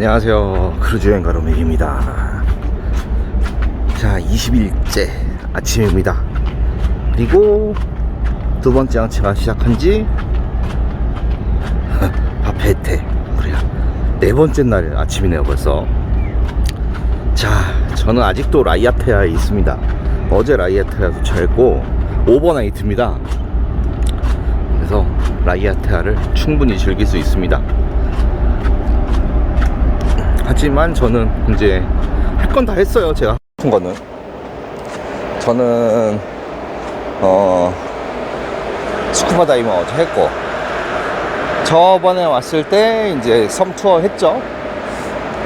안녕하세요. 크루즈여행 가로 맥입니다. 자, 20일째 아침입니다. 그리고 두 번째 양치가 시작한 지 바페테 그래요. 네 번째 날 아침이네요 벌써. 자, 저는 아직도 라이아테아에 있습니다. 어제 라이아테아 도착했고 오버나이트입니다. 그래서 라이아테아를 충분히 즐길 수 있습니다. 하지만 저는 이제 할 건 다 했어요. 제가 한 거는 저는 스쿠버 다이빙 어제 했고, 저번에 왔을 때 이제 섬 투어 했죠.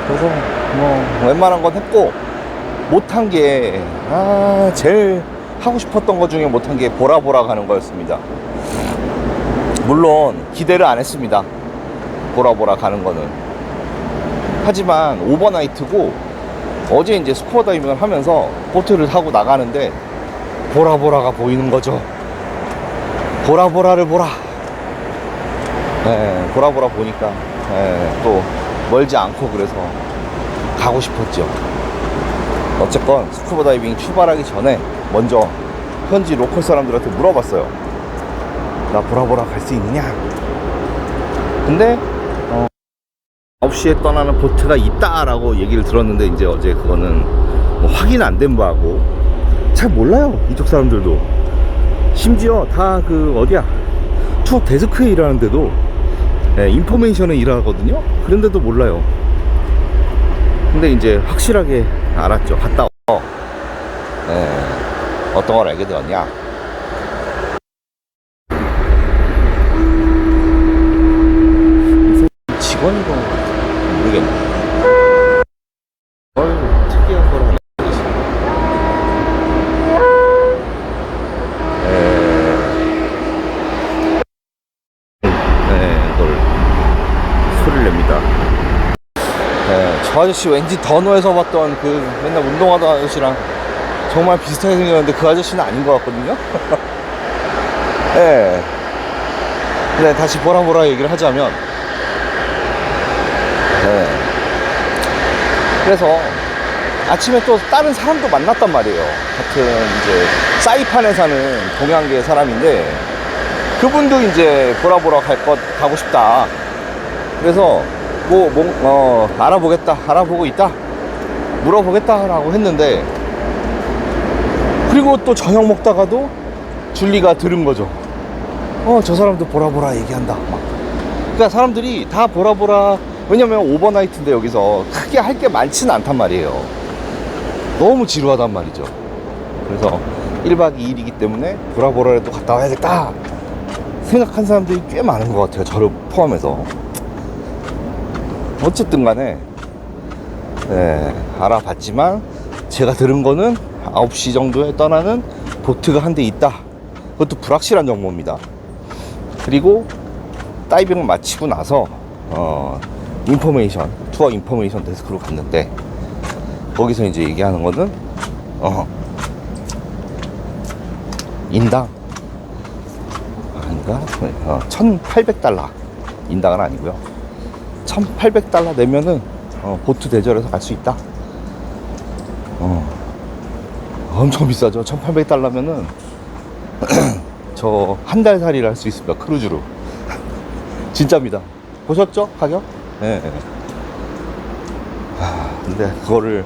그래서 뭐 웬만한 건 했고, 못한 게 제일 하고 싶었던 것 중에 못한 게 보라보라 가는 거였습니다. 물론 기대를 안 했습니다, 보라보라 가는 거는. 하지만 오버나이트고 어제 이제 스쿠버 다이빙을 하면서 보트를 타고 나가는데 보라보라가 보이는 거죠. 보라보라를 보라. 네, 보라보라 보니까 또 멀지 않고 그래서 가고 싶었죠. 어쨌건 스쿠버 다이빙 출발하기 전에 먼저 현지 로컬 사람들한테 물어봤어요. 나 보라보라 갈 수 있느냐? 근데 9시에 떠나는 보트가 있다라고 얘기를 들었는데, 이제 어제 그거는 뭐 확인 안 된 바고 잘 몰라요, 이쪽 사람들도. 심지어 다 그 어디야, 투어 데스크에 일하는데도 인포메이션에 일하거든요. 그런데도 몰라요. 근데 이제 확실하게 알았죠. 갔다 와서 어떤 걸 알게 되었냐, 직원이고 모르겠네. 특이한 걸 하나. 이걸 소리를 냅니다. 저 아저씨 왠지 더노에서 봤던 그 맨날 운동하던 아저씨랑 정말 비슷하게 생겼는데 그 아저씨는 아닌 것 같거든요. 근데 다시 보라보라 얘기를 하자면, 그래서 아침에 또 다른 사람도 만났단 말이에요. 같은 이제 사이판에 사는 동양계 사람인데, 그분도 이제 보라보라 가고 싶다. 그래서 알아보고 있다, 물어보겠다 라고 했는데, 그리고 또 저녁 먹다가도 줄리가 들은 거죠. 저 사람도 보라보라 얘기한다 막. 그러니까 사람들이 다 보라보라, 왜냐면 오버나이트인데 여기서 크게 할 게 많지는 않단 말이에요. 너무 지루하단 말이죠. 그래서 1박 2일이기 때문에 보라보라라도 갔다 와야겠다 생각한 사람들이 꽤 많은 것 같아요, 저를 포함해서. 어쨌든 간에 알아봤지만 제가 들은 거는 9시 정도에 떠나는 보트가 한 대 있다. 그것도 불확실한 정보입니다. 그리고 다이빙을 마치고 나서 투어 인포메이션 데스크로 갔는데, 거기서 이제 얘기하는 거는 인당 아닌가? 1,800달러, 인당은 아니고요, 1,800달러 내면은 보트 대절해서 갈 수 있다. 엄청 비싸죠. 1,800달러면은 저 한 달 살이를 할 수 있습니다, 크루즈로. 진짜입니다. 보셨죠? 가격? 네. 근데 그거를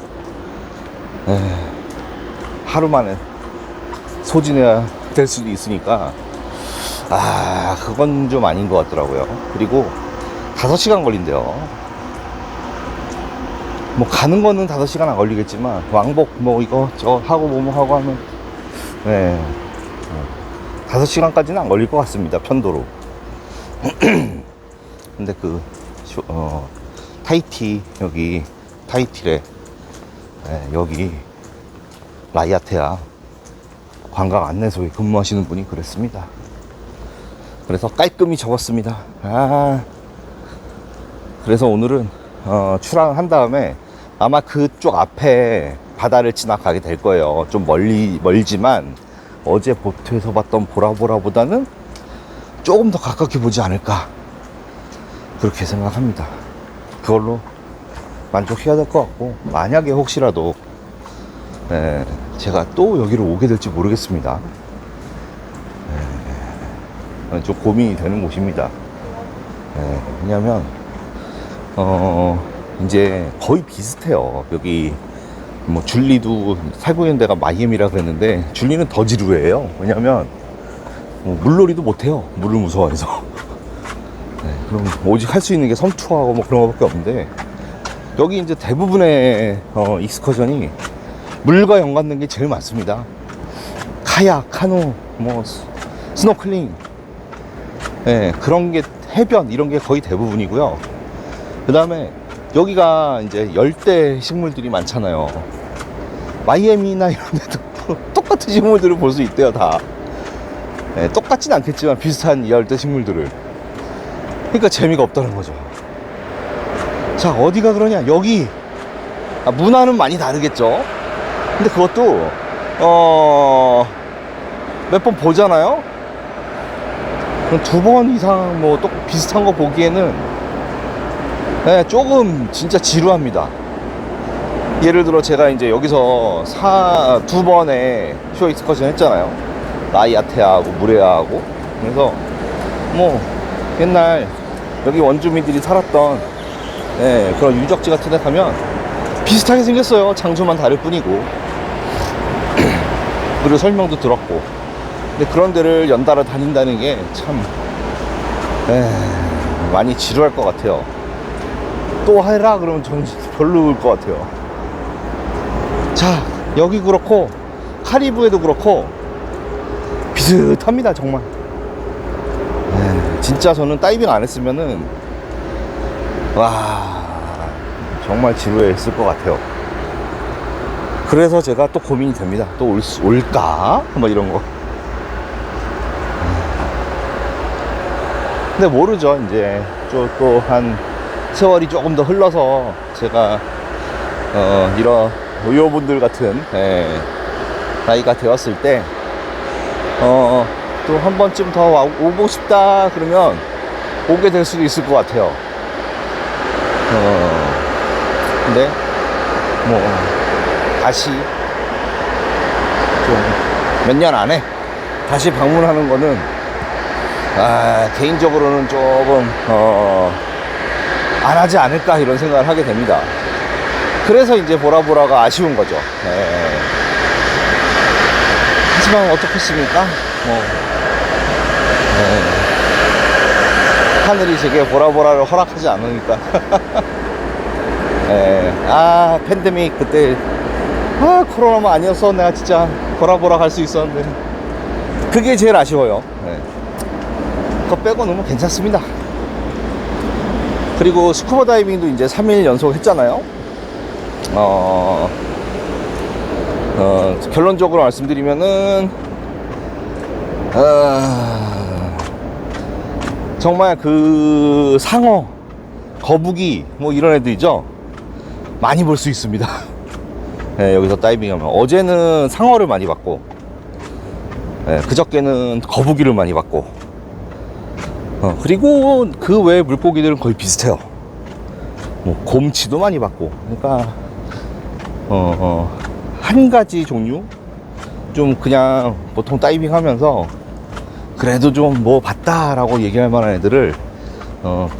하루 만에 소진해야 될 수도 있으니까 그건 좀 아닌 것 같더라고요. 그리고 5시간 걸린대요. 뭐 가는 거는 5시간 안 걸리겠지만 왕복 뭐 이거 저거 하고 뭐 하고 하면 5시간까지는 안 걸릴 것 같습니다, 편도로. 근데 여기 타히티래. 여기 라이아테아 관광 안내소에 근무하시는 분이 그랬습니다. 그래서 깔끔히 적었습니다. 그래서 오늘은 출항한 다음에 아마 그쪽 앞에 바다를 지나가게 될 거예요. 좀 멀지만 어제 보트에서 봤던 보라보라보다는 조금 더 가깝게 보지 않을까, 그렇게 생각합니다. 그걸로 만족해야 될 것 같고, 만약에 혹시라도 제가 또 여기를 오게 될지 모르겠습니다. 좀 고민이 되는 곳입니다. 왜냐면 이제 거의 비슷해요. 여기 뭐 줄리도 살고 있는 데가 마이애미라 그랬는데, 줄리는 더 지루해요. 왜냐면 물놀이도 못해요. 물을 무서워해서. 그럼 오직 할 수 있는 게 섬투하고 뭐 그런 거밖에 없는데, 여기 이제 대부분의 익스커션이 물과 연관된 게 제일 많습니다. 카약, 카누, 뭐 스노클링, 그런 게, 해변 이런 게 거의 대부분이고요. 그 다음에 여기가 이제 열대 식물들이 많잖아요. 마이애미나 이런 데도 똑같은 식물들을 볼 수 있대요, 다. 똑같진 않겠지만 비슷한 열대 식물들을. 그러니까 재미가 없다는 거죠. 자, 어디가 그러냐? 여기 문화는 많이 다르겠죠. 근데 그것도 몇 번 보잖아요. 2번 이상 뭐 또 비슷한 거 보기에는 조금 진짜 지루합니다. 예를 들어 제가 이제 여기서 2번의 쇼 익스커션 했잖아요. 라이아테아하고 무레아하고. 그래서 뭐 옛날 여기 원주민들이 살았던 그런 유적지 같은 데 가면 비슷하게 생겼어요. 장소만 다를 뿐이고. 그리고 설명도 들었고. 근데 그런 데를 연달아 다닌다는 게 참 많이 지루할 것 같아요. 또 해라 그러면 저는 별로일 것 같아요. 자, 여기 그렇고 카리브해도 그렇고 비슷합니다, 정말. 진짜 저는 다이빙 안 했으면은 와, 정말 지루했을 것 같아요. 그래서 제가 또 고민이 됩니다. 또 올까? 뭐 이런 거. 근데 모르죠. 이제 또 한 세월이 조금 더 흘러서 제가 이런 의료분들 같은 나이가 되었을 때 또 한 번쯤 더 오고 싶다 그러면 오게 될 수도 있을 것 같아요. 근데 뭐 다시 좀 몇 년 안에 다시 방문하는 거는 개인적으로는 조금 안 하지 않을까 이런 생각을 하게 됩니다. 그래서 이제 보라보라가 아쉬운 거죠. 하지만 어떻겠습니까? 하늘이 제게 보라보라를 허락하지 않으니까. 팬데믹 그때 코로나만 아니었어 내가 진짜 보라보라 갈 수 있었는데, 그게 제일 아쉬워요. 그거 빼고는 뭐 괜찮습니다. 그리고 스쿠버 다이빙도 이제 3일 연속 했잖아요. 결론적으로 말씀드리면은 정말 그 상어, 거북이 뭐 이런 애들이죠, 많이 볼 수 있습니다. 여기서 다이빙하면. 어제는 상어를 많이 봤고, 그저께는 거북이를 많이 봤고, 그리고 그 외의 물고기들은 거의 비슷해요. 뭐 곰치도 많이 봤고. 그러니까 한 가지 종류, 좀 그냥 보통 다이빙 하면서 그래도 좀 뭐 봤다라고 얘기할 만한 애들을,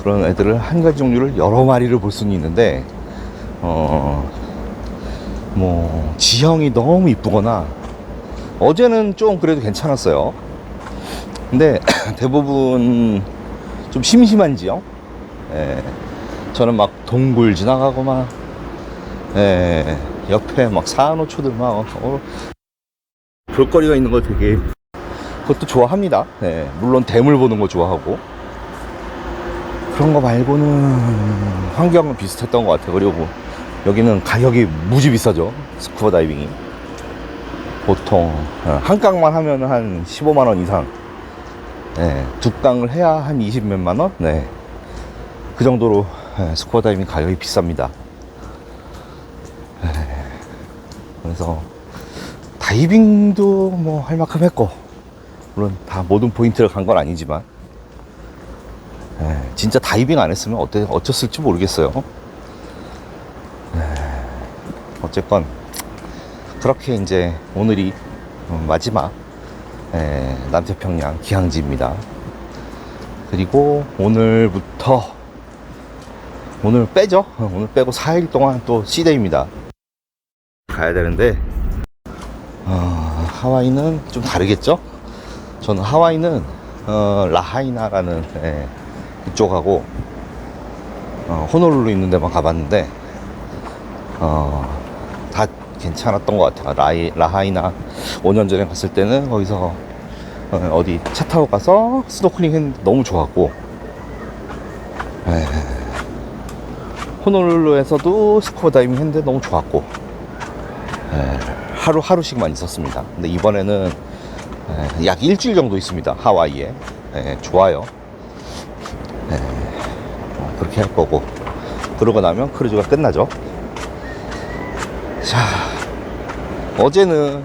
그런 애들을 한 가지 종류를 여러 마리를 볼 수는 있는데, 뭐 지형이 너무 이쁘거나, 어제는 좀 그래도 괜찮았어요. 근데 대부분 좀 심심한 지형. 저는 막 동굴 지나가고 막 옆에 막 산호초들 막 볼거리가 있는 거 되게, 그것도 좋아합니다. 물론 댐을 보는 거 좋아하고. 그런 거 말고는 환경은 비슷했던 것 같아요. 그리고 여기는 가격이 무지 비싸죠, 스쿠버 다이빙이. 보통 한 깡만 하면 한 15만원 이상, 두 깡을 해야 한 20몇만 원? 그 정도로 스쿠버 다이빙 가격이 비쌉니다. 그래서 다이빙도 뭐 할 만큼 했고, 물론 다 모든 포인트를 간 건 아니지만, 진짜 다이빙 안 했으면 어쩌을지 모르겠어요. 어쨌건 그렇게 이제 오늘이 마지막 남태평양 기항지입니다. 그리고 오늘부터 오늘 빼죠. 오늘 빼고 4일 동안 또 C데이입니다. 가야 되는데 하와이는 좀 다르겠죠? 저는 하와이는 라하이나라는 이쪽하고 호놀룰루 있는 데만 가봤는데 다 괜찮았던 것 같아요. 라하이나 5년 전에 갔을 때는 거기서 어디 차 타고 가서 스노클링 했는데 너무 좋았고, 호놀룰루에서도 스쿠버 다이빙 했는데 너무 좋았고, 하루씩만 있었습니다. 근데 이번에는 약 일주일 정도 있습니다. 하와이에. 좋아요. 그렇게 할 거고, 그러고 나면 크루즈가 끝나죠. 자, 어제는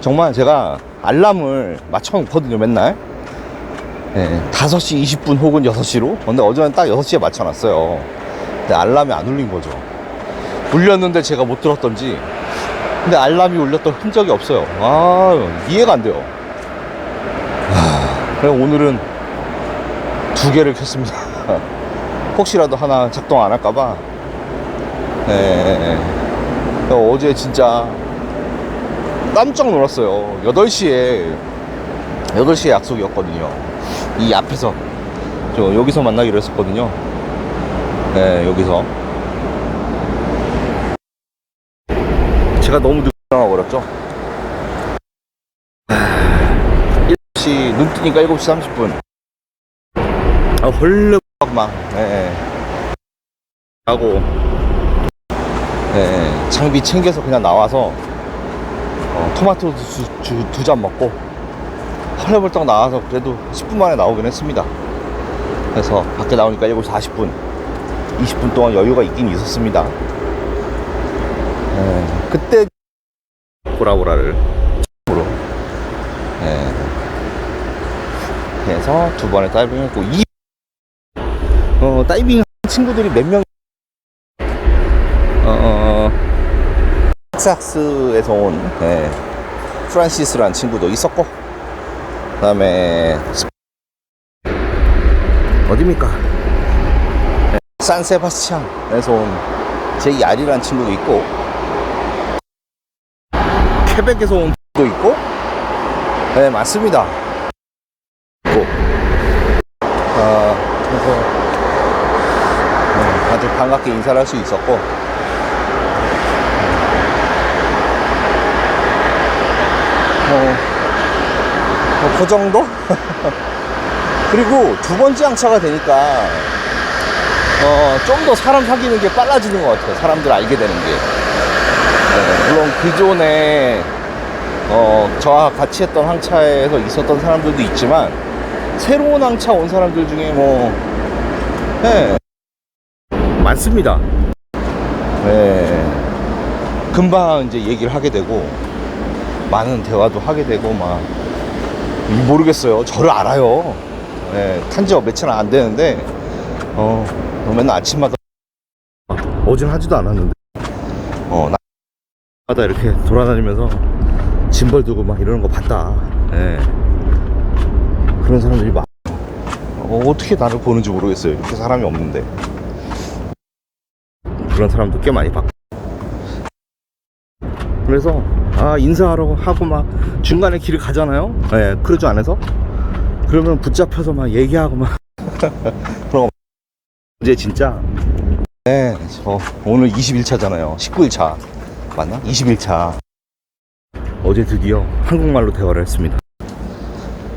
정말 제가 알람을 맞춰놓거든요. 맨날 5시 20분 혹은 6시로. 근데 어제는 딱 6시에 맞춰놨어요. 근데 알람이 안 울린 거죠. 울렸는데 제가 못 들었던지, 근데 알람이 울렸던 흔적이 없어요. 이해가 안 돼요. 그래서 오늘은 2개를 켰습니다. 혹시라도 하나 작동 안 할까봐. 어제 진짜 깜짝 놀랐어요. 8시에 약속이었거든요. 이 앞에서, 여기서 만나기로 했었거든요. 여기서. 제가 너무 늦게 나와버렸죠. 7시, 눈 뜨니까 7시 30분. 헐레 막, 하고, 장비 챙겨서 그냥 나와서, 토마토 주스 2잔 먹고, 헐레벌떡 나와서 그래도 10분 만에 나오긴 했습니다. 그래서 밖에 나오니까 7시 40분, 20분 동안 여유가 있긴 있었습니다. 그때 보라보라를 처음으로 해서 2번에 다이빙 했고, 다이빙 친구들이 몇 명, 텍사스에서 온 프란시스라는 친구도 있었고, 그 다음에 어디입니까? 산세바스찬에서 온 제이알이라는 친구도 있고, 퀘벡에서 온 친구도 있고, 맞습니다. 그래서 아주 반갑게 인사를 할 수 있었고, 그 정도? 그리고 2번째 항차가 되니까 좀 더 사람 사귀는 게 빨라지는 것 같아요. 사람들 알게 되는 게. 물론 기존에 저와 같이 했던 항차에서 있었던 사람들도 있지만, 새로운 항차 온 사람들 중에 많습니다. 금방 이제 얘기를 하게 되고, 많은 대화도 하게 되고, 모르겠어요. 저를 알아요. 탄지 며칠 안 되는데, 맨날 아침마다, 어제는 하지도 않았는데, 나마다 이렇게 돌아다니면서 짐벌 두고 이러는 거 봤다. 그런 사람들이 어떻게 나를 보는지 모르겠어요. 이렇게 사람이 없는데. 그런 사람도 꽤 많이 봤고. 그래서 인사하러 하고 중간에 길을 가잖아요. 크루즈 안에서. 그러면 붙잡혀서 얘기하고 그런 거. 이제 진짜 저 오늘 21차잖아요 19일차 맞나? 21차. 어제 드디어 한국말로 대화를 했습니다.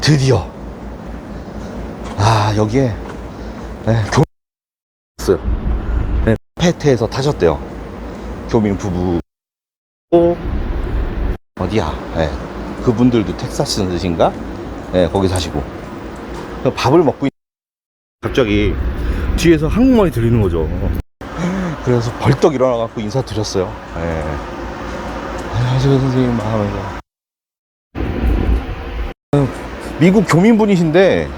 드디어. 여기에 교민 있어요. 페테에서 타셨대요. 교민 부부. 어디야? 그분들도 텍사스인가? 거기 사시고. 밥을 먹고 갑자기 뒤에서 한국말이 들리는 거죠. 그래서 벌떡 일어나갖고 인사드렸어요. 안녕하세요 선생님 하면서. 미국 교민분이신데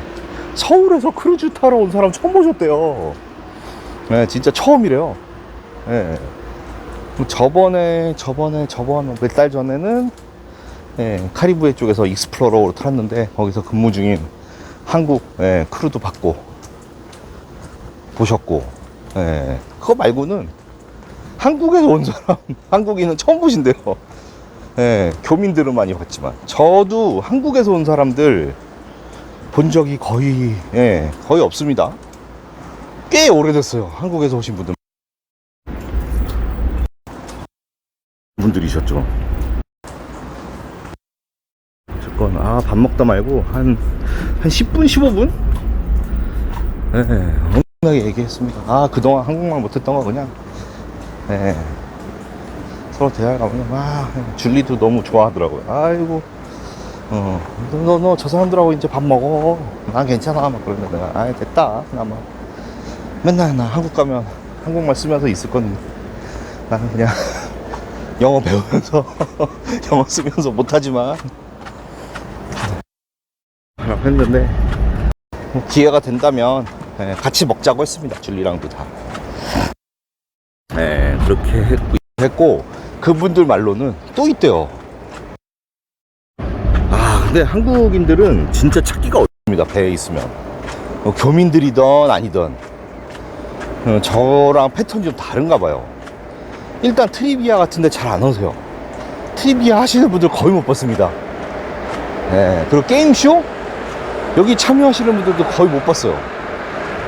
서울에서 크루즈 타러 온 사람 처음 보셨대요. 진짜 처음이래요. 저번에 몇 달 전에는 카리브해 쪽에서 익스플로러로 탈았는데 거기서 근무 중인 한국 크루도 봤고 보셨고, 그거 말고는 한국에서 온 사람 한국인은 처음 보신대요. 교민들은 많이 봤지만 저도 한국에서 온 사람들 본 적이 거의 없습니다. 꽤 오래됐어요. 한국에서 오신 분들이셨죠. 어쨌건 밥 먹다 말고 한 10분 15분 엄청나게 얘기했습니다. 그동안 한국말 못했던 거 그냥 서로 대화가 그냥 줄리도 너무 좋아하더라고요. 아이고 너 저 사람들하고 이제 밥 먹어. 난 괜찮아. 막 그러는데 내가 됐다. 그냥 막 맨날 나 한국 가면 한국말 쓰면서 있을 건데 나는 그냥 영어 배우면서 영어 쓰면서 못하지만 하라고 했는데 기회가 된다면 같이 먹자고 했습니다. 줄리랑도 다. 그렇게 했고 그분들 말로는 또 있대요. 근데 한국인들은 진짜 찾기가 어렵습니다. 배에 있으면 교민들이든 아니든 저랑 패턴이 좀 다른가 봐요. 일단 트리비아 같은데 잘 안 오세요. 트리비아 하시는 분들 거의 못 봤습니다. 그리고 게임쇼 여기 참여하시는 분들도 거의 못 봤어요.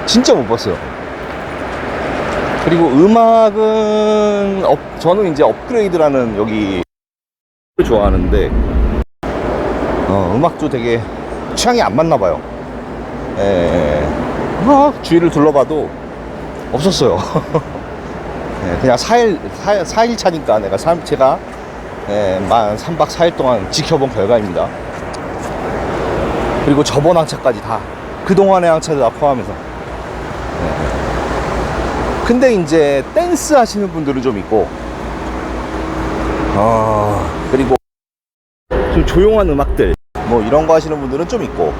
진짜 못 봤어요. 그리고 음악은 저는 이제 업그레이드라는 여기 좋아하는데 음악도 되게 취향이 안 맞나 봐요. 주위를 둘러봐도 없었어요. 그냥 4일 차니까 제가 3박 4일 동안 지켜본 결과입니다. 그리고 저번 항차까지 다 그동안의 항차들 다 포함해서. 근데 이제 댄스 하시는 분들은 좀 있고 그리고 좀 조용한 음악들 뭐 이런 거 하시는 분들은 좀 있고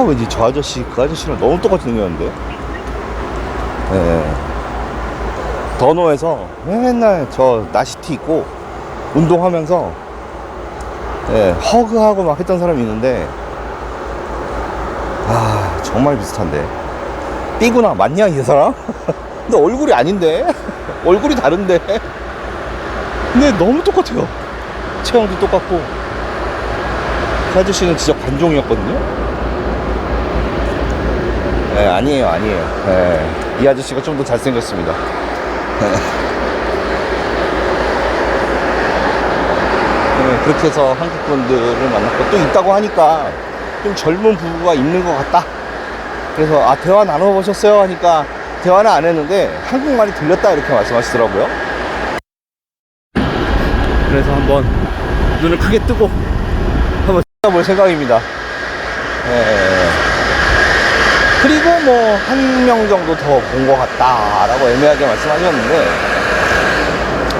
왠지 저 아저씨 그 아저씨랑 너무 똑같이 생겼는데 더노에서 맨날 저 나시티 입고 운동하면서 허그하고 막 했던 사람이 있는데 정말 비슷한데 삐구나 맞냐 이 사람? 근데 얼굴이 아닌데 얼굴이 다른데 근데 너무 똑같아요. 체형도 똑같고 그 아저씨는 진짜 관종이었거든요. 아니에요. 이 아저씨가 좀 더 잘생겼습니다. 그렇게 해서 한국 분들을 만났고 또 있다고 하니까 좀 젊은 부부가 있는 것 같다. 그래서 대화 나눠보셨어요? 하니까 대화는 안 했는데 한국말이 들렸다 이렇게 말씀하시더라고요. 그래서 한번 눈을 크게 뜨고 한번 찾아볼 생각입니다. 그리고 뭐 한 명 정도 더 본 것 같다 라고 애매하게 말씀하셨는데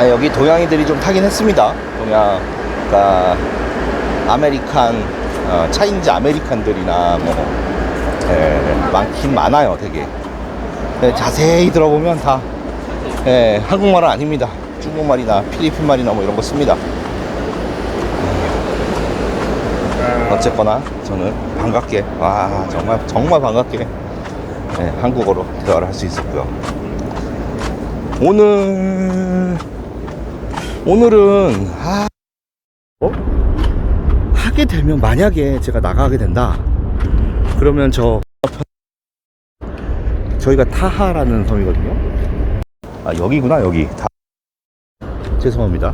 여기 동양인들이 좀 타긴 했습니다. 그러니까 아메리칸 차인지 아메리칸들이나 뭐 많긴 많아요. 되게 자세히 들어보면 다 한국말은 아닙니다. 중국말이나 필리핀 말이나 뭐 이런 거 씁니다. 어쨌거나 저는 반갑게 정말 반갑게 한국어로 대화를 할 수 있었고요. 오늘은 하게 되면 만약에 제가 나가게 된다 그러면 저희가 타하라는 섬이거든요. 여기구나. 여기 죄송합니다.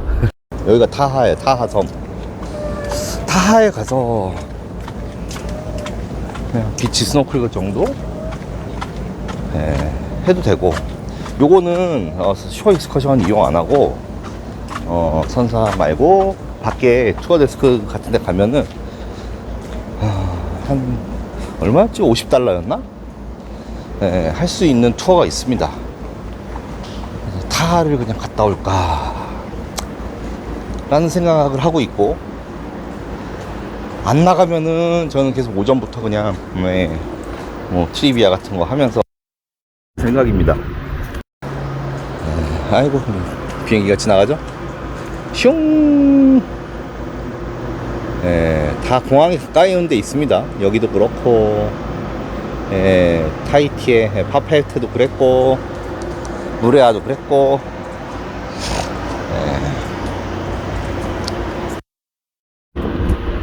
여기가 타하예요. 타하섬. 타하에 가서 그냥 비치 스노클 정도 해도 되고, 요거는 쇼 익스커션 이용 안 하고 선사 말고 밖에 투어 데스크 같은 데 가면은 한 얼마였지? $50였나? 할 수 있는 투어가 있습니다. 그래서 타하를 그냥 갔다 올까 라는 생각을 하고 있고, 안 나가면은 저는 계속 오전부터 그냥 뭐 트리비아 같은 거 하면서 생각입니다. 아이고, 비행기가 지나가죠? 슝! 다 공항이 가까이 있는 데 있습니다. 여기도 그렇고, 타히티의 파페트도 그랬고, 누레아도 그랬고,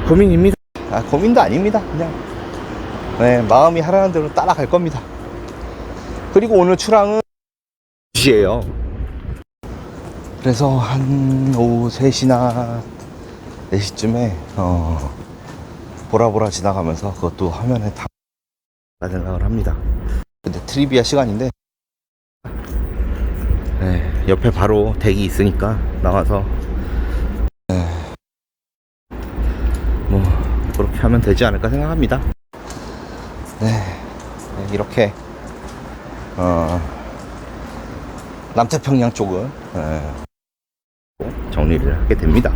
고민입니다. 고민도 아닙니다. 그냥 마음이 하라는 대로 따라갈 겁니다. 그리고 오늘 출항은 2시에요. 그래서 한 오후 3시나 4시쯤에 보라보라 지나가면서 그것도 화면에 담아 생각을 합니다. 근데 트리비아 시간인데 옆에 바로 덱이 있으니까 나와서 뭐 그렇게 하면 되지 않을까 생각합니다. 이렇게 남태평양 쪽은 정리를 하게 됩니다.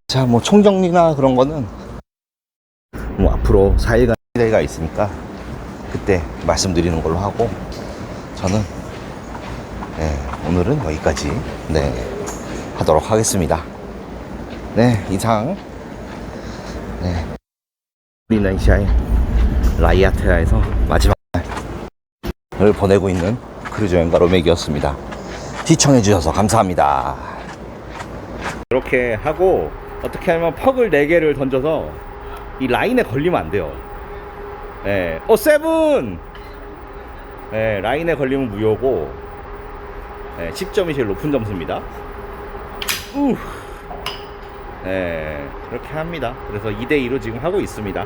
자, 뭐 총정리나 그런 거는 뭐 앞으로 4일간 대회가 있으니까 그때 말씀드리는 걸로 하고, 저는 오늘은 여기까지 하도록 하겠습니다. 이상 인도네시아의 라이아트아에서 마지막 날을 보내고 있는 크루즈 여행가 로맥이었습니다. 시청해주셔서 감사합니다. 이렇게 하고 어떻게 하면 퍽을 4개를 던져서 이 라인에 걸리면 안 돼요. 세븐! 라인에 걸리면 무효고, 10점이 제일 높은 점수입니다. 그렇게 합니다. 그래서 2대2로 지금 하고 있습니다.